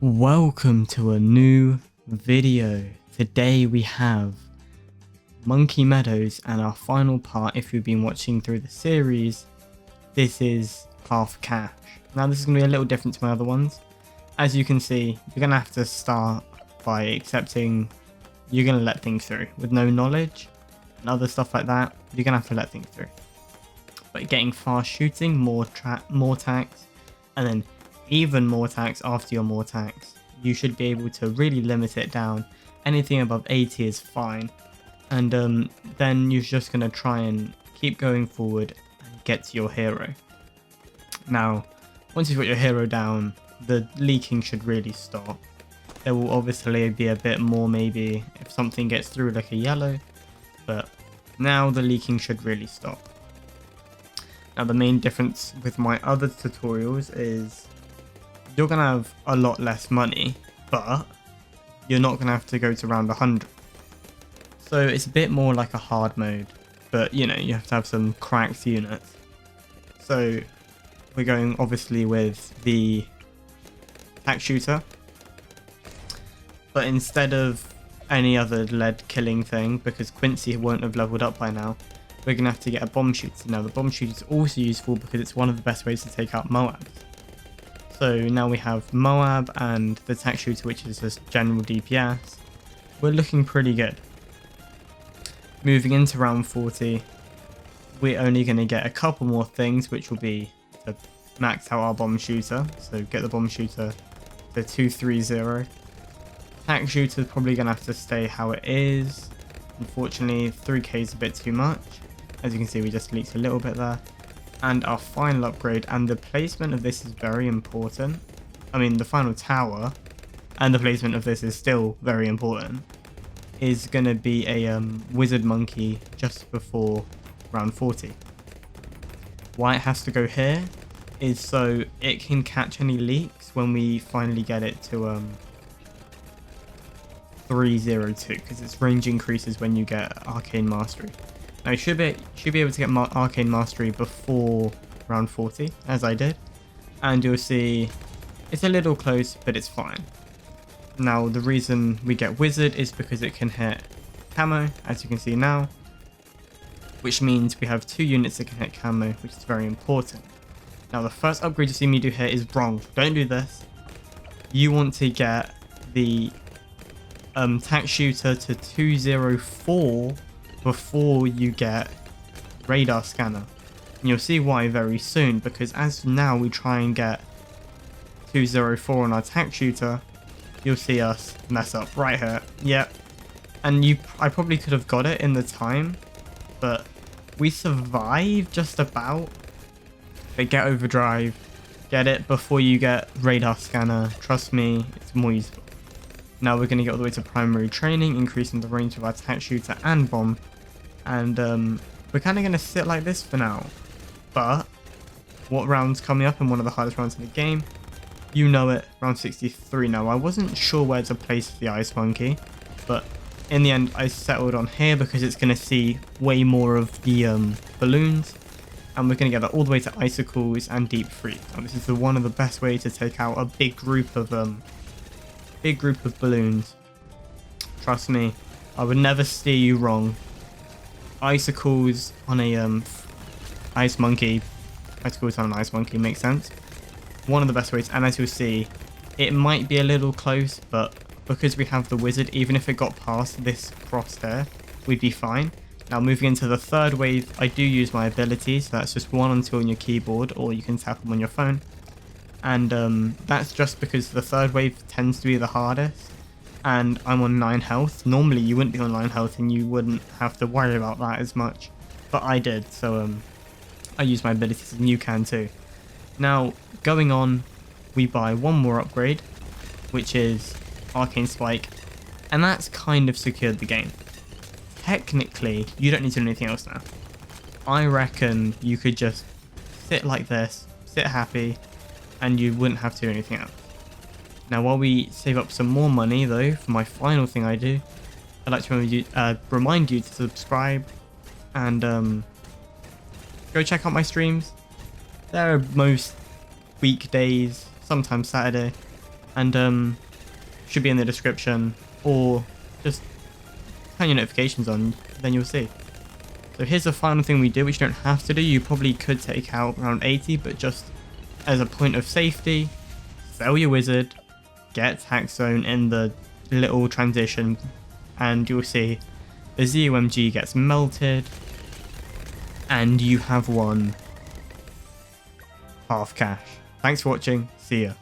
Welcome to a new video. Today we have Monkey Meadows and our final part. If you've been watching through the series, this is half cash. Now this is going to be a little different to my other ones. As you can see, you're going to have to start by accepting you're going to let things through with no knowledge and other stuff like that. You're going to have to let things through. But getting fast shooting, more tax, and then even more tax after your more tax, you should be able to really limit it down. Anything above 80 is fine, and then you're just going to try and keep going forward and get to your hero. Now once you've got your hero down, the leaking should really stop. There will obviously be a bit more maybe if something gets through like a yellow, but now the leaking should really stop. Now the main difference with my other tutorials is you're going to have a lot less money, but you're not going to have to go to round 100. So it's a bit more like a hard mode, but you know, you have to have some cracked units. So we're going obviously with the tack shooter, but instead of any other lead killing thing, because Quincy won't have leveled up by now, we're going to have to get a bomb shooter. Now the bomb shooter is also useful because it's one of the best ways to take out Moabs. So now we have Moab and the tack shooter, which is just general DPS. We're looking pretty good. Moving into round 40, we're only going to get a couple more things, which will be to max out our bomb shooter. So get the bomb shooter to 230. Tack shooter is probably going to have to stay how it is. Unfortunately, 3k is a bit too much. As you can see, we just leaked a little bit there. And our final upgrade, and the placement of this is very important. I mean, the final tower and the placement of this is still very important. Is going to be a wizard monkey just before round 40. Why it has to go here is so it can catch any leaks when we finally get it to 302, because its range increases when you get Arcane Mastery. Now you should be able to get Arcane Mastery before round 40, as I did, and you'll see it's a little close, but it's fine. Now the reason we get Wizard is because it can hit camo, as you can see now, which means we have 2 units that can hit camo, which is very important. Now the first upgrade you see me do here is wrong. Don't do this. You want to get the tack shooter to 204 before you get radar scanner, and you'll see why very soon, because as now we try and get 204 on our tack shooter, you'll see us mess up right here. Yep. And I probably could have got it in the time, but we survived just about. But get overdrive, get it before you get radar scanner. Trust me, it's more useful. Now we're going to get all the way to primary training, increasing the range of our tack shooter and bomb. And we're kind of going to sit like this for now. But what round's coming up, and one of the hardest rounds in the game? You know it, round 63. Now I wasn't sure where to place the ice monkey, but in the end I settled on here because it's going to see way more of the balloons. And we're going to get that all the way to icicles and deep freeze. Now this is one of the best ways to take out a big group of balloons. Trust me, I would never steer you wrong. Icicles on a ice monkey makes sense. One of the best ways, and as you'll see, it might be a little close, but because we have the wizard, even if it got past this crosshair, we'd be fine. Now moving into the third wave, I do use my ability, so that's just 1 and 2 on your keyboard, or you can tap them on your phone. And that's just because the third wave tends to be the hardest, and I'm on 9 health. Normally you wouldn't be on 9 health and you wouldn't have to worry about that as much, but I did, so I use my abilities and you can too. Now going on, we buy one more upgrade, which is Arcane Spike, and that's kind of secured the game. Technically you don't need to do anything else now. I reckon you could just sit like this, sit happy, and you wouldn't have to do anything else. Now while we save up some more money though, for my final thing I do, I'd like to remind you to subscribe and go check out my streams. They're most weekdays, sometimes Saturday. and should be in the description, or just turn your notifications on, then you'll see. So here's the final thing we did, which you don't have to do. You probably could take out around 80, but just as a point of safety, sell your wizard, get tax zone in the little transition, and you'll see the ZOMG gets melted, and you have won half cash. Thanks for watching, see ya.